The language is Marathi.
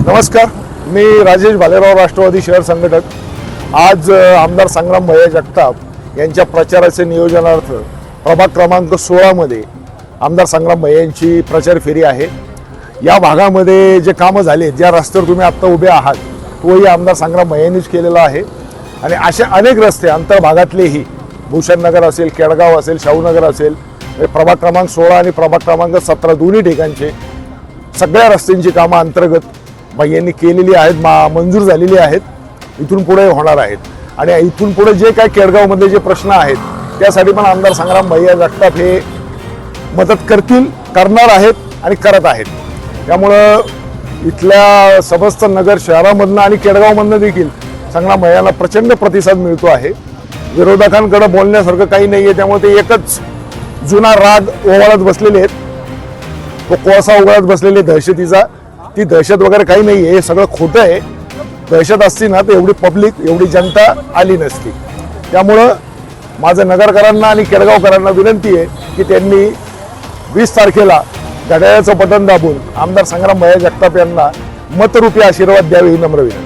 नमस्कार, मी राजेश भालेराव, राष्ट्रवादी शहर संघटक। आज आमदार संग्राम भैया जगताप यांच्या प्रचाराचे नियोजनार्थ प्रभाग क्रमांक 16 मध्ये आमदार संग्राम भैया यांची प्रचार फेरी आहे। या भागामध्ये जे कामं झाले, ज्या रस्त्यावर तुम्ही आत्ता उभे आहात, तोही आमदार संग्राम भैया यांनीच केलेला आहे। आणि असे अनेक रस्ते अंतर्भागातलेही, भूषण नगर असेल, केडगाव असेल, शाहूनगर असेल, प्रभाग क्रमांक 16 आणि प्रभाग क्रमांक 17 दोन्ही ठिकाणचे सगळ्या रस्त्यांची कामं अंतर्गत भैयांनी केलेली आहेत, मंजूर झालेली आहेत, इथून पुढे होणार आहेत। आणि इथून पुढे जे काय केडगावमधले जे प्रश्न आहेत त्यासाठी पण आमदार संग्राम भैया जगताप हे मदत करतील, करणार आहेत आणि करत आहेत। त्यामुळं इथल्या समस्त नगर शहरामधनं आणि केडगावमधनं देखील संग्राम भैयांना प्रचंड प्रतिसाद मिळतो आहे। विरोधकांकडे बोलण्यासारखं काही नाही आहे, त्यामुळे ते एकच जुना राग ओवाळत बसलेले आहेत, तो कोळसा ओवाळत बसलेले दहशतीचा। ती दहशत वगैरे काही नाही आहे, हे सगळं खोटं आहे। दहशत असती ना तर एवढी पब्लिक, एवढी जनता आली नसती। त्यामुळं माझं नगरकरांना आणि केडगावकरांना विनंती आहे की त्यांनी 20 तारखेला घड्याळाचं बटन दाबून आमदार संग्राम भैया जगताप यांना मतरूपी आशीर्वाद द्यावे, ही नम्र विनंती।